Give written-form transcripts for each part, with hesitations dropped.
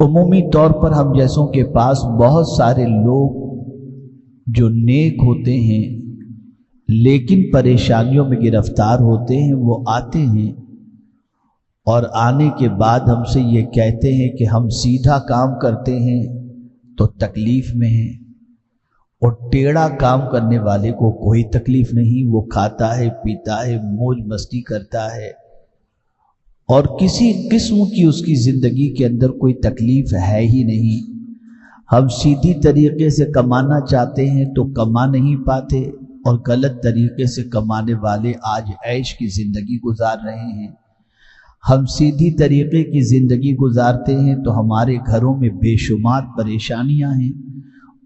عمومی طور پر ہم جیسوں کے پاس بہت سارے لوگ جو نیک ہوتے ہیں لیکن پریشانیوں میں گرفتار ہوتے ہیں، وہ آتے ہیں اور آنے کے بعد ہم سے یہ کہتے ہیں کہ ہم سیدھا کام کرتے ہیں تو تکلیف میں ہیں، اور ٹیڑھا کام کرنے والے کو کوئی تکلیف نہیں، وہ کھاتا ہے، پیتا ہے، موج مستی کرتا ہے اور کسی قسم کی اس کی زندگی کے اندر کوئی تکلیف ہے ہی نہیں۔ ہم سیدھی طریقے سے کمانا چاہتے ہیں تو کما نہیں پاتے، اور غلط طریقے سے کمانے والے آج عیش کی زندگی گزار رہے ہیں۔ ہم سیدھی طریقے کی زندگی گزارتے ہیں تو ہمارے گھروں میں بے شمار پریشانیاں ہیں،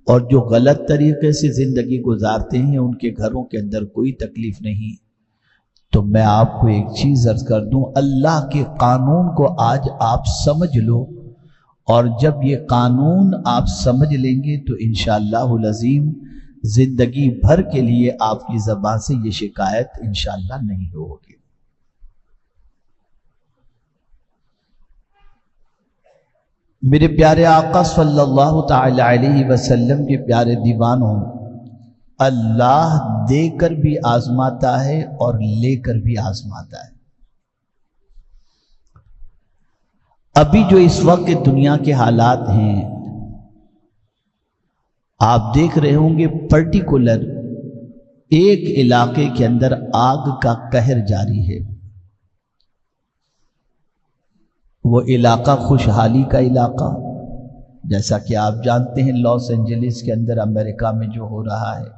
اور جو غلط طریقے سے زندگی گزارتے ہیں ان کے گھروں کے اندر کوئی تکلیف نہیں۔ تو میں آپ کو ایک چیز عرض کر دوں، اللہ کے قانون کو آج آپ سمجھ لو، اور جب یہ قانون آپ سمجھ لیں گے تو انشاءاللہ العظیم زندگی بھر کے لیے آپ کی زبان سے یہ شکایت انشاءاللہ نہیں ہوگی۔ میرے پیارے آقا صلی اللہ تعالی علیہ وسلم کے پیارے دیوانوں، اللہ دے کر بھی آزماتا ہے اور لے کر بھی آزماتا ہے۔ ابھی جو اس وقت دنیا کے حالات ہیں، آپ دیکھ رہے ہوں گے پرٹیکولر ایک علاقے کے اندر آگ کا قہر جاری ہے۔ وہ علاقہ خوشحالی کا علاقہ، جیسا کہ آپ جانتے ہیں لاس اینجلس کے اندر امریکہ میں جو ہو رہا ہے،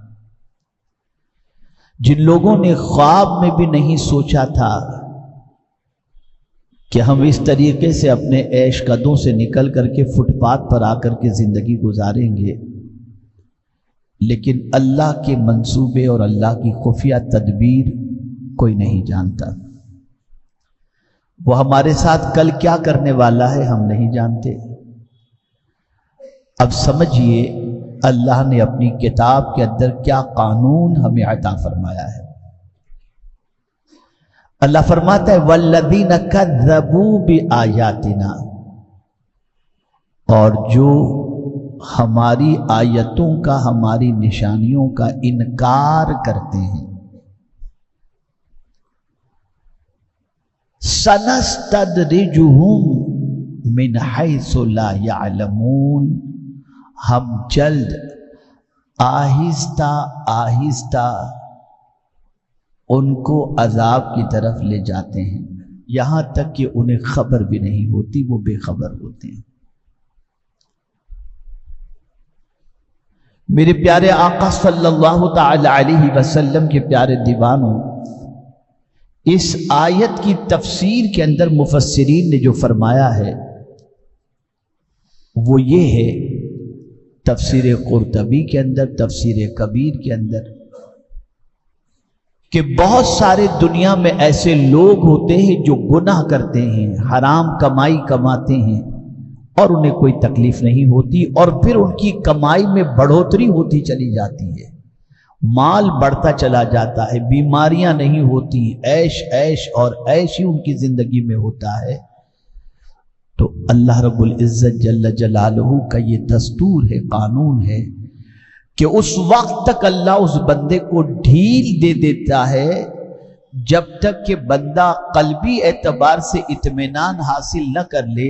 جن لوگوں نے خواب میں بھی نہیں سوچا تھا کہ ہم اس طریقے سے اپنے عیش قدوں سے نکل کر کے فٹ پاتھ پر آ کر کے زندگی گزاریں گے، لیکن اللہ کے منصوبے اور اللہ کی خفیہ تدبیر کوئی نہیں جانتا۔ وہ ہمارے ساتھ کل کیا کرنے والا ہے ہم نہیں جانتے۔ اب سمجھیے اللہ نے اپنی کتاب کے اندر کیا قانون ہمیں عطا فرمایا ہے۔ اللہ فرماتا ہے وَالَّذِينَ كَذَّبُوا بِآيَاتِنَا، اور جو ہماری آیتوں کا، ہماری نشانیوں کا انکار کرتے ہیں، سَنَسْتَدْرِجُهُمْ مِنْ حَيْثُ لَا يَعْلَمُونَ، ہم جلد آہستہ آہستہ ان کو عذاب کی طرف لے جاتے ہیں، یہاں تک کہ انہیں خبر بھی نہیں ہوتی، وہ بے خبر ہوتے ہیں۔ میرے پیارے آقا صلی اللہ تعالی علیہ وسلم کے پیارے دیوانوں، اس آیت کی تفسیر کے اندر مفسرین نے جو فرمایا ہے وہ یہ ہے، تفسیر قرطبی کے اندر، تفسیر کبیر کے اندر، کہ بہت سارے دنیا میں ایسے لوگ ہوتے ہیں جو گناہ کرتے ہیں، حرام کمائی کماتے ہیں اور انہیں کوئی تکلیف نہیں ہوتی، اور پھر ان کی کمائی میں بڑھوتری ہوتی چلی جاتی ہے، مال بڑھتا چلا جاتا ہے، بیماریاں نہیں ہوتی، عیش عیش اور عیش ہی ان کی زندگی میں ہوتا ہے۔ تو اللہ رب العزت جل جلالہ کا یہ دستور ہے، قانون ہے کہ اس وقت تک اللہ اس بندے کو ڈھیل دے دیتا ہے جب تک کہ بندہ قلبی اعتبار سے اطمینان حاصل نہ کر لے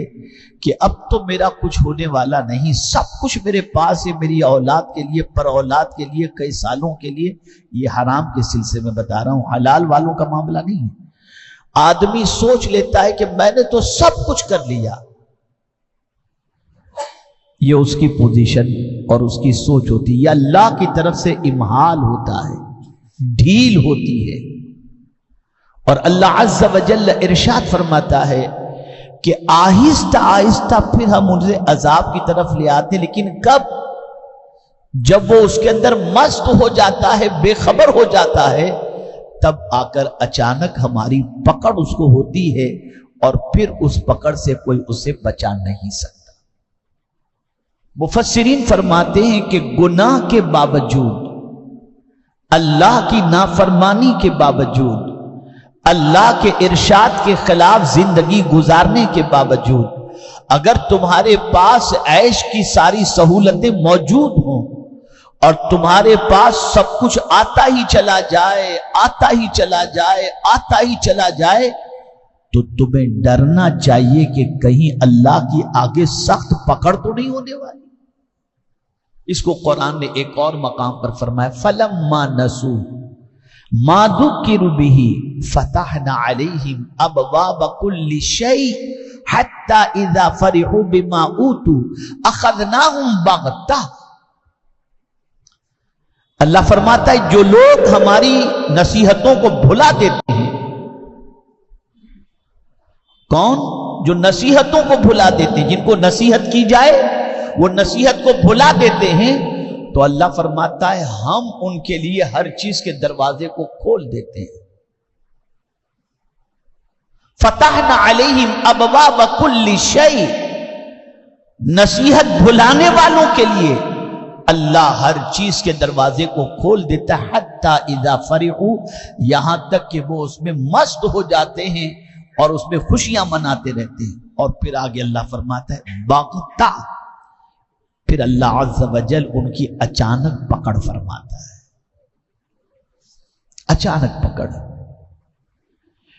کہ اب تو میرا کچھ ہونے والا نہیں، سب کچھ میرے پاس ہے، میری اولاد کے لیے، پر اولاد کے لیے، کئی سالوں کے لیے۔ یہ حرام کے سلسلے میں بتا رہا ہوں، حلال والوں کا معاملہ نہیں ہے۔ آدمی سوچ لیتا ہے کہ میں نے تو سب کچھ کر لیا، یہ اس کی پوزیشن اور اس کی سوچ ہوتی ہے۔ یہ اللہ کی طرف سے امہال ہوتا ہے، ڈھیل ہوتی ہے، اور اللہ عز و جل ارشاد فرماتا ہے کہ آہستہ آہستہ پھر ہم انہیں عذاب کی طرف لے آتے ہیں، لیکن کب؟ جب وہ اس کے اندر مست ہو جاتا ہے، بے خبر ہو جاتا ہے، تب آ کر اچانک ہماری پکڑ اس کو ہوتی ہے، اور پھر اس پکڑ سے کوئی اسے بچا نہیں سکتا۔ مفسرین فرماتے ہیں کہ گناہ کے باوجود، اللہ کی نافرمانی کے باوجود، اللہ کے ارشاد کے خلاف زندگی گزارنے کے باوجود، اگر تمہارے پاس عیش کی ساری سہولتیں موجود ہوں اور تمہارے پاس سب کچھ آتا ہی چلا جائے، آتا ہی چلا جائے، آتا ہی چلا جائے، تو تمہیں ڈرنا چاہیے کہ کہیں اللہ کی آگے سخت پکڑ تو نہیں ہونے والی۔ اس کو قرآن نے ایک اور مقام پر فرمایا فَلَمَّا نَسُوا مَا ذُكِّرُوا بِهِ فَتَحْنَا عَلَيْهِمْ أَبْوَابَ كُلِّ شَيْءٍ حَتَّى إِذَا فَرِحُوا بِمَا أُوتُوا أَخَذْنَاهُمْ بَغْتَةً۔ اللہ فرماتا ہے جو لوگ ہماری نصیحتوں کو بھلا دیتے ہیں، کون؟ جو نصیحتوں کو بھلا دیتے ہیں، جن کو نصیحت کی جائے وہ نصیحت کو بھلا دیتے ہیں، تو اللہ فرماتا ہے ہم ان کے لیے ہر چیز کے دروازے کو کھول دیتے ہیں۔ فتحنا علیہم ابواب کل شیء، نصیحت بھلانے والوں کے لیے اللہ ہر چیز کے دروازے کو کھول دیتا ہے، حتی اذا فرحوا، یہاں تک کہ وہ اس میں مست ہو جاتے ہیں اور اس میں خوشیاں مناتے رہتے ہیں۔ اور پھر آگے اللہ فرماتا ہے باغتہ، پھر اللہ عز و جل ان کی اچانک پکڑ فرماتا ہے، اچانک پکڑ۔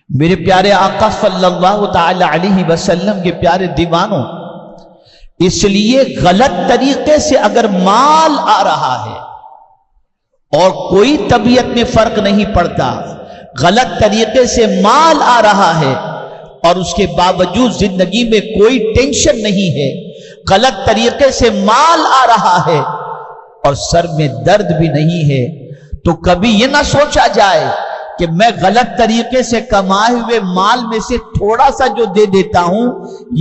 میرے پیارے آقا صلی اللہ تعالی علیہ وسلم کے پیارے دیوانوں، اس لیے غلط طریقے سے اگر مال آ رہا ہے اور کوئی طبیعت میں فرق نہیں پڑتا، غلط طریقے سے مال آ رہا ہے اور اس کے باوجود زندگی میں کوئی ٹینشن نہیں ہے، غلط طریقے سے مال آ رہا ہے اور سر میں درد بھی نہیں ہے، تو کبھی یہ نہ سوچا جائے کہ میں غلط طریقے سے کمائے ہوئے مال میں سے تھوڑا سا جو دے دیتا ہوں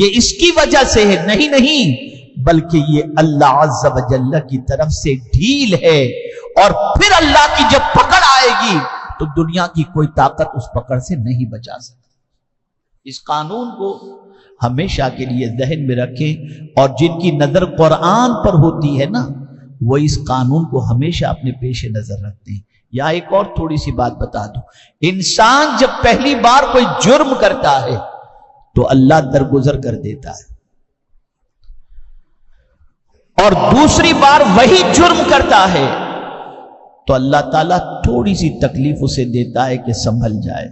یہ اس کی وجہ سے ہے، نہیں، بلکہ یہ اللہ عز و جل کی طرف سے ڈھیل ہے، اور پھر اللہ کی جب پکڑ آئے گی تو دنیا کی کوئی طاقت اس پکڑ سے نہیں بچا سکتی۔ اس قانون کو ہمیشہ کے لیے ذہن میں رکھیں، اور جن کی نظر قرآن پر ہوتی ہے نا، وہ اس قانون کو ہمیشہ اپنے پیش نظر رکھتے ہیں۔ یا ایک اور تھوڑی سی بات بتا دوں، انسان جب پہلی بار کوئی جرم کرتا ہے تو اللہ درگزر کر دیتا ہے، اور دوسری بار وہی جرم کرتا ہے تو اللہ تعالیٰ تھوڑی سی تکلیف اسے دیتا ہے کہ سنبھل جائے،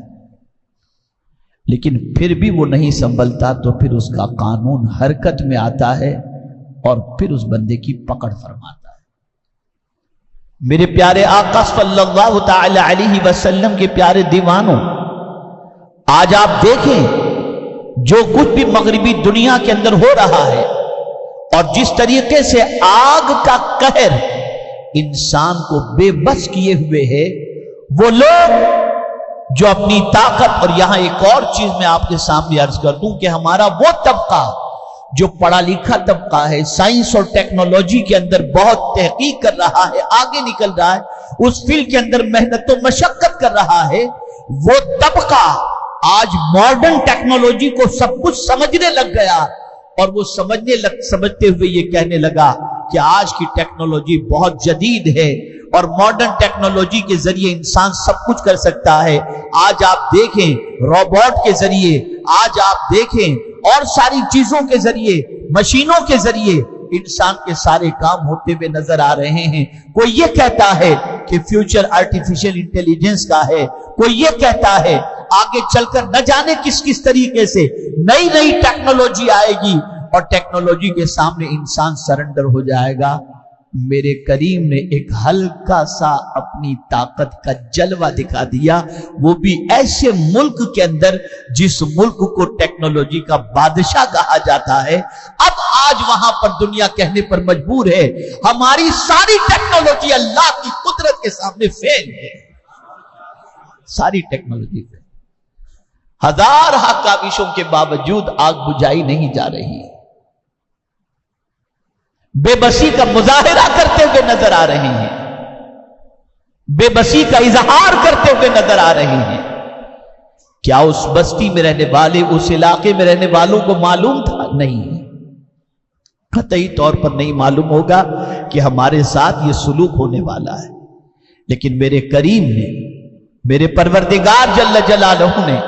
لیکن پھر بھی وہ نہیں سنبھلتا تو پھر اس کا قانون حرکت میں آتا ہے اور پھر اس بندے کی پکڑ فرماتا ہے۔ میرے پیارے آقا صلی اللہ تعالی علیہ وسلم کے پیارے دیوانوں، آج آپ دیکھیں جو کچھ بھی مغربی دنیا کے اندر ہو رہا ہے اور جس طریقے سے آگ کا قہر انسان کو بے بس کیے ہوئے ہے، وہ لوگ جو اپنی طاقت، اور یہاں ایک اور چیز میں آپ کے سامنے عرض کر دوں کہ ہمارا وہ طبقہ جو پڑھا لکھا طبقہ ہے، سائنس اور ٹیکنالوجی کے اندر بہت تحقیق کر رہا ہے، آگے نکل رہا ہے، اس فیلڈ کے اندر محنت و مشقت کر رہا ہے، وہ طبقہ آج ماڈرن ٹیکنالوجی کو سب کچھ سمجھنے لگ گیا، اور وہ سمجھتے ہوئے یہ کہنے لگا کہ آج کی ٹیکنالوجی بہت جدید ہے اور ماڈرن ٹیکنالوجی کے ذریعے انسان سب کچھ کر سکتا ہے۔ آج آپ دیکھیں روبوٹ کے ذریعے، آج آپ دیکھیں اور ساری چیزوں کے ذریعے، مشینوں کے ذریعے انسان کے سارے کام ہوتے ہوئے نظر آ رہے ہیں۔ کوئی یہ کہتا ہے کہ فیوچر آرٹیفیشل انٹیلیجنس کا ہے، کوئی یہ کہتا ہے آگے چل کر نہ جانے کس کس طریقے سے نئی نئی ٹیکنالوجی آئے گی اور ٹیکنالوجی کے سامنے انسان سرنڈر ہو جائے گا۔ میرے کریم نے ایک ہلکا سا اپنی طاقت کا جلوہ دکھا دیا، وہ بھی ایسے ملک کے اندر جس ملک کو ٹیکنالوجی کا بادشاہ کہا جاتا ہے۔ اب آج وہاں پر دنیا کہنے پر مجبور ہے ہماری ساری ٹیکنالوجی اللہ کی قدرت کے سامنے فیل ہے، ساری ٹیکنالوجی فیل، ہزارہ کاوشوں کے باوجود آگ بجھائی نہیں جا رہی، بے بسی کا مظاہرہ کرتے ہوئے نظر آ رہے ہیں، بے بسی کا اظہار کرتے ہوئے نظر آ رہے ہیں۔ کیا اس بستی میں رہنے والے، اس علاقے میں رہنے والوں کو معلوم تھا؟ نہیں، قطعی طور پر نہیں معلوم ہوگا کہ ہمارے ساتھ یہ سلوک ہونے والا ہے، لیکن میرے کریم نے، میرے پروردگار جل جلالہ نے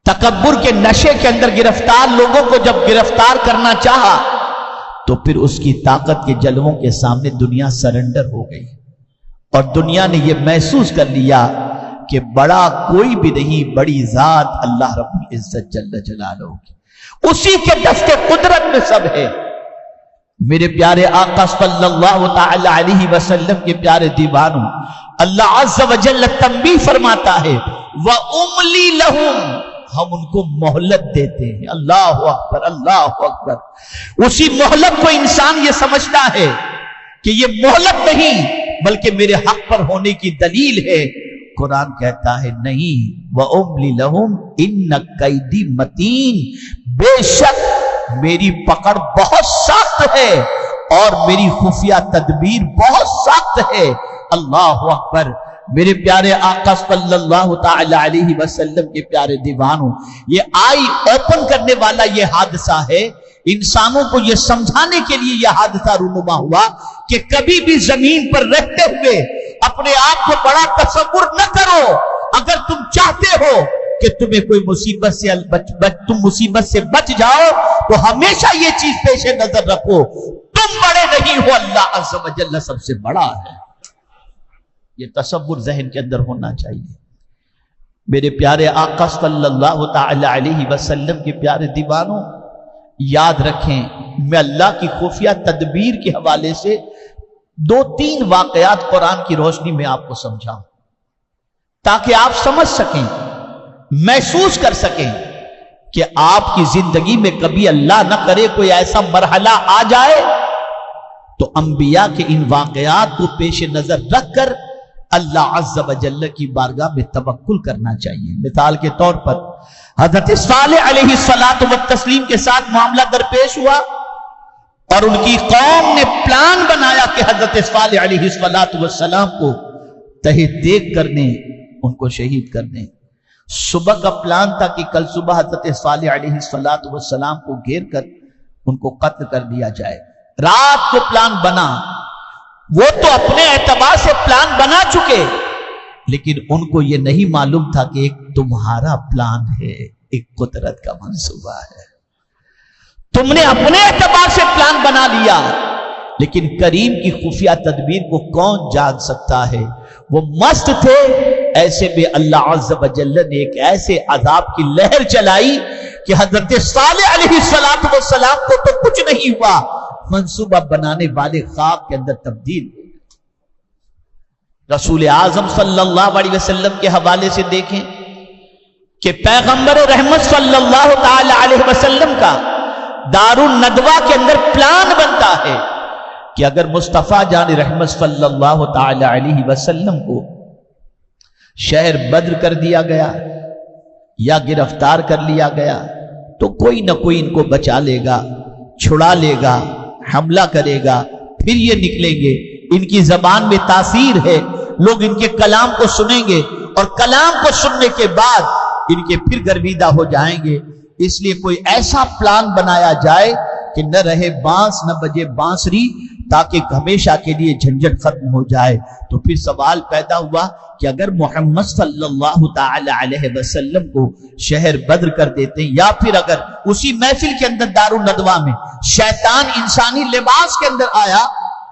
تکبر کے نشے کے اندر گرفتار لوگوں کو جب گرفتار کرنا چاہا تو پھر اس کی طاقت کے جلووں کے سامنے دنیا سرنڈر ہو گئی، اور دنیا نے یہ محسوس کر لیا کہ بڑا کوئی بھی نہیں، بڑی ذات اللہ رب العزت جل جلالہ کی، اسی کے دست قدرت میں سب ہے۔ میرے پیارے آقا صلی اللہ تعالی علیہ وسلم کے پیارے دیوانوں، اللہ عز و جل تنبیہ فرماتا ہے وَأُمْلِي لَهُمْ، ہم ان کو مہلت دیتے ہیں۔ اللہ اکبر، اللہ اکبر۔ اسی مہلت کو انسان یہ سمجھتا ہے کہ یہ مہلت نہیں بلکہ میرے حق پر ہونے کی دلیل ہے۔ قرآن کہتا ہے نہیں، وَأُمْلِي لَهُمْ إِنَّ كَيْدِي مَتِينٌ، بے شک میری پکڑ بہت سخت ہے اور میری خفیہ تدبیر بہت سخت ہے۔ اللہ اکبر۔ میرے پیارے آقا صلی اللہ تعالی علیہ وسلم کے پیارے دیوانوں، یہ آئی اوپن کرنے والا یہ حادثہ ہے، انسانوں کو یہ سمجھانے کے لیے یہ حادثہ رونما ہوا کہ کبھی بھی زمین پر رہتے ہوئے اپنے آپ کو بڑا تصور نہ کرو۔ اگر تم چاہتے ہو کہ تمہیں کوئی مصیبت سے بچ جاؤ تو ہمیشہ یہ چیز پیش نظر رکھو، تم بڑے نہیں ہو، اللہ عز و جل سب سے بڑا ہے۔ یہ تصور ذہن کے اندر ہونا چاہیے۔ میرے پیارے آقا صلی اللہ تعالی علیہ وسلم کے پیارے دیوانوں، یاد رکھیں، میں اللہ کی خفیہ تدبیر کے حوالے سے 2-3 واقعات قرآن کی روشنی میں آپ کو سمجھاؤں تاکہ آپ سمجھ سکیں، محسوس کر سکیں کہ آپ کی زندگی میں کبھی اللہ نہ کرے کوئی ایسا مرحلہ آ جائے تو انبیاء کے ان واقعات کو پیش نظر رکھ کر اللہ عز و جل کی بارگاہ میں توکل کرنا چاہیے۔ مثال کے طور پر حضرت صالح علیہ السلام کے ساتھ معاملہ درپیش ہوا اور ان کی قوم نے پلان بنایا کہ حضرت صالح علیہ السلام کو تہہ دیگ کر دیں، ان کو شہید کر دیں۔ صبح کا پلان تھا کہ کل صبح حضرت صالح علیہ السلام کو گھیر کر ان کو قتل کر دیا جائے۔ رات کو پلان بنا، وہ تو اپنے اعتبار سے پلان بنا چکے، لیکن ان کو یہ نہیں معلوم تھا کہ ایک تمہارا پلان ہے، ایک قدرت کا منصوبہ ہے۔ تم نے اپنے اعتبار سے پلان بنا لیا، لیکن کریم کی خفیہ تدبیر کو کون جان سکتا ہے؟ وہ مست تھے، ایسے میں اللہ عز و جل نے ایک ایسے عذاب کی لہر چلائی کہ حضرت صالح علیہ السلام کو تو کچھ نہیں ہوا، منصوبہ بنانے والے خاک کے اندر تبدیل ہوئے۔ رسول اعظم صلی اللہ علیہ وسلم کے حوالے سے دیکھیں کہ پیغمبر رحمت صلی اللہ تعالی علیہ وسلم کا دار الندوہ کے اندر پلان بنتا ہے کہ اگر مصطفیٰ جان رحمت صلی اللہ تعالی علیہ وسلم کو شہر بدر کر دیا گیا یا گرفتار کر لیا گیا تو کوئی نہ کوئی ان کو بچا لے گا، چھڑا لے گا، حملہ کرے گا، پھر یہ نکلیں گے، ان کی زبان میں تاثیر ہے، لوگ ان کے کلام کو سنیں گے اور کلام کو سننے کے بعد ان کے پھر گرویدہ ہو جائیں گے۔ اس لیے کوئی ایسا پلان بنایا جائے کہ نہ رہے بانس نہ بجے بانسری، تاکہ ہمیشہ کے لیے جھنجھٹ ختم ہو جائے۔ تو پھر سوال پیدا ہوا کہ اگر محمد صلی اللہ تعالی علیہ وسلم کو شہر بدر کر دیتے ہیں، یا پھر اگر اسی محفل کے اندر دار الندوہ میں شیطان انسانی لباس کے اندر آیا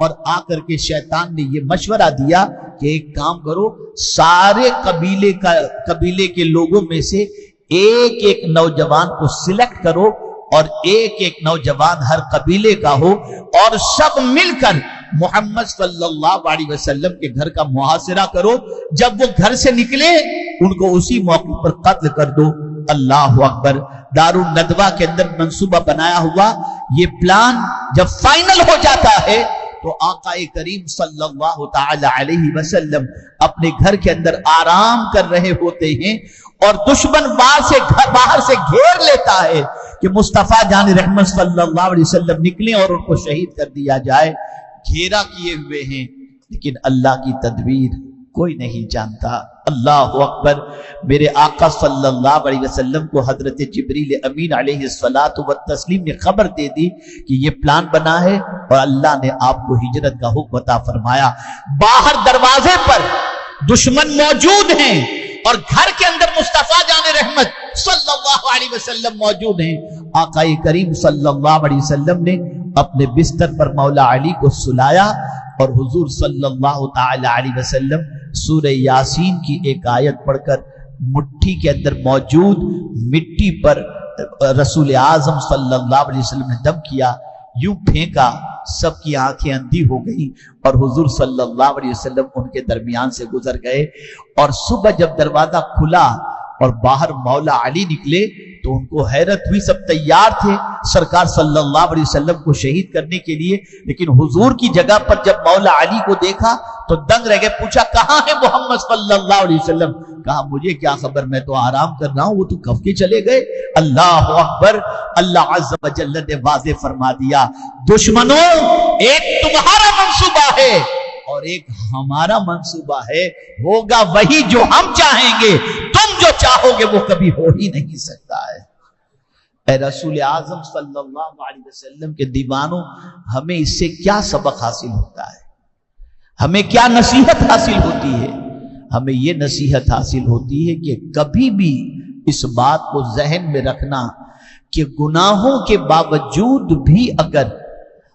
اور آ کر کے شیطان نے یہ مشورہ دیا کہ ایک کام کرو، سارے قبیلے کے لوگوں میں سے ایک ایک نوجوان کو سلیکٹ کرو اور ایک ایک نوجوان ہر قبیلے کا ہو اور سب مل کر محمد صلی اللہ علیہ وسلم کے گھر کا محاصرہ کرو، جب وہ گھر سے نکلے ان کو اسی موقع پر قتل کر دو۔ اللہ اکبر۔ دار الندوہ کے اندر منصوبہ بنایا ہوا یہ پلان جب فائنل ہو جاتا ہے تو آقا کریم صلی اللہ تعالی علیہ وسلم اپنے گھر کے اندر آرام کر رہے ہوتے ہیں اور دشمن باہر سے گھیر لیتا ہے کہ مصطفیٰ جان رحمت صلی اللہ علیہ وسلم نکلیں اور ان کو شہید کر دیا جائے۔ گھیرا کیے ہوئے ہیں، لیکن اللہ کی تدبیر کوئی نہیں جانتا۔ اللہ اکبر۔ میرے آقا صلی اللہ علیہ وسلم کو حضرت جبریل امین علیہ الصلوۃ والتسلیم نے خبر دے دی کہ یہ پلان بنا ہے اور اللہ نے آپ کو ہجرت کا حکم عطا فرمایا۔ باہر دروازے پر دشمن موجود ہیں، اور گھر کے اندر مصطفیٰ جان رحمت صلی اللہ علیہ وسلم موجود ہیں. آقا کریم صلی اللہ علیہ وسلم نے اپنے بستر پر مولا علی کو سلایا اور حضور صلی اللہ تعالی علیہ وسلم سورہ یاسین کی ایک آیت پڑھ کر مٹھی کے اندر موجود مٹی پر رسول اعظم صلی اللہ علیہ وسلم نے دم کیا، یوں پھینکا، سب کی آنکھیں اندھی ہو گئی اور حضور صلی اللہ علیہ وسلم ان کے درمیان سے گزر گئے. اور صبح جب دروازہ کھلا اور باہر مولا علی نکلے تو ان کو حیرت ہوئی. سب تیار تھے سرکار صلی اللہ علیہ وسلم کو شہید کرنے کے لیے، لیکن حضور کی جگہ پر جب مولا علی کو دیکھا تو دنگ رہ گئے. پوچھا کہاں ہے محمد صلی اللہ علیہ وسلم؟ کہا مجھے کیا خبر، میں تو آرام کر رہا ہوں، وہ تو کب کے چلے گئے. اللہ اکبر. اللہ عز و جل نے واضح فرما دیا، دشمنوں ایک تمہارا منصوبہ ہے اور ایک ہمارا منصوبہ ہے، ہوگا وہی جو ہم چاہیں گے، تم جو چاہو گے وہ کبھی ہو ہی نہیں سکتا ہے. اے رسول اعظم صلی اللہ علیہ وسلم کے دیوانوں، ہمیں اس سے کیا سبق حاصل ہوتا ہے؟ ہمیں کیا نصیحت حاصل ہوتی ہے؟ ہمیں یہ نصیحت حاصل ہوتی ہے کہ کبھی بھی اس بات کو ذہن میں رکھنا کہ گناہوں کے باوجود بھی اگر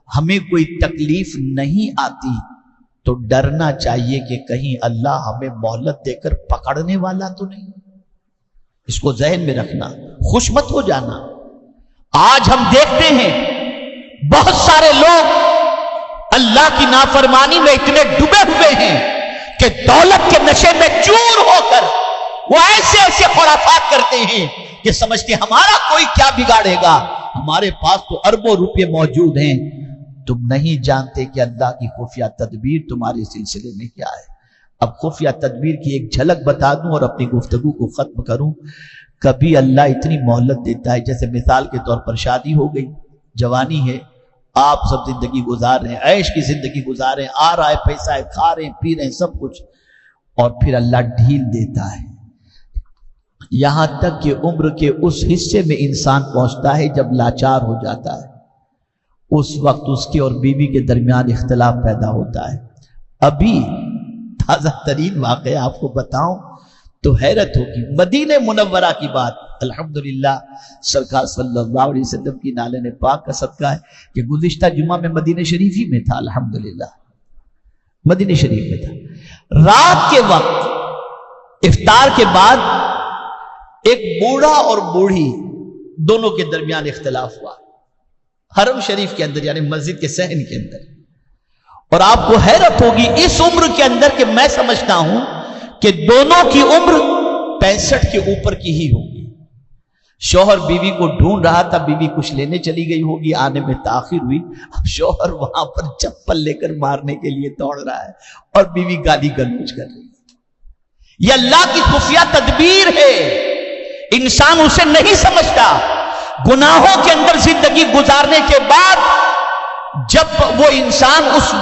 ہمیں کوئی تکلیف نہیں آتی تو ڈرنا چاہیے کہ کہیں اللہ ہمیں مہلت دے کر پکڑنے والا تو نہیں. اس کو ذہن میں رکھنا، خوش مت ہو جانا. آج ہم دیکھتے ہیں بہت سارے لوگ اللہ کی نافرمانی میں اتنے ڈوبے ہوئے ہیں کہ دولت کے نشے میں چور ہو کر وہ ایسے ایسے خرافات کرتے ہیں کہ سمجھتے ہمارا کوئی کیا بگاڑے گا، ہمارے پاس تو اربوں روپے موجود ہیں. تم نہیں جانتے کہ اللہ کی خفیہ تدبیر تمہارے سلسلے میں کیا ہے. اب خفیہ تدبیر کی ایک جھلک بتا دوں اور اپنی گفتگو کو ختم کروں. کبھی اللہ اتنی مہلت دیتا ہے، جیسے مثال کے طور پر شادی ہو گئی، جوانی ہے، آپ سب زندگی گزار رہے ہیں، عیش کی زندگی گزار رہے ہیں، آ رہا ہے پیسہ ہے، کھا رہے ہیں، پی رہے ہیں، سب کچھ، اور پھر اللہ ڈھیل دیتا ہے یہاں تک کہ عمر کے اس حصے میں انسان پہنچتا ہے جب لاچار ہو جاتا ہے. اس وقت اس کے اور بیوی کے درمیان اختلاف پیدا ہوتا ہے. ابھی تازہ ترین واقعہ آپ کو بتاؤں تو حیرت ہوگی. مدینہ منورہ کی بات، الحمدللہ سرکار صلی اللہ علیہ وسلم کی نالے پاک کا صدقہ ہے کہ گزشتہ جمعہ میں مدینہ شریف ہی میں تھا. الحمدللہ مدینہ شریف میں تھا. رات کے وقت افطار کے بعد ایک بوڑھا اور بوڑھی دونوں کے درمیان اختلاف ہوا حرم شریف کے اندر، یعنی مسجد کے صحن کے اندر. اور آپ کو حیرت ہوگی اس عمر کے اندر کہ میں سمجھتا ہوں کہ دونوں کی عمر 65 کے اوپر کی ہی ہوگی. شوہر بیوی کو ڈھونڈ رہا تھا، بیوی کچھ لینے چلی گئی ہوگی، آنے میں تاخیر ہوئی. اب شوہر وہاں پر چپل لے کر مارنے کے لیے دوڑ رہا ہے اور بیوی گالی گلوچ کر رہی ہے. یہ اللہ کی خفیہ تدبیر ہے، انسان اسے نہیں سمجھتا. گناہوں کے اندر زندگی گزارنے کے بعد جب وہ انسان اس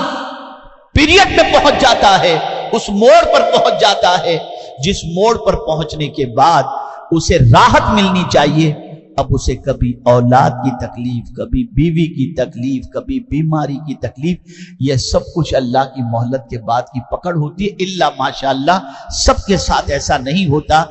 پیریڈ میں پہنچ جاتا ہے، اس موڑ پر پہنچ جاتا ہے جس موڑ پر پہنچنے کے بعد اسے راحت ملنی چاہیے، اب اسے کبھی اولاد کی تکلیف، کبھی بیوی کی تکلیف، کبھی بیماری کی تکلیف، یہ سب کچھ اللہ کی مہلت کے بعد کی پکڑ ہوتی ہے. الا ماشاءاللہ سب کے ساتھ ایسا نہیں ہوتا.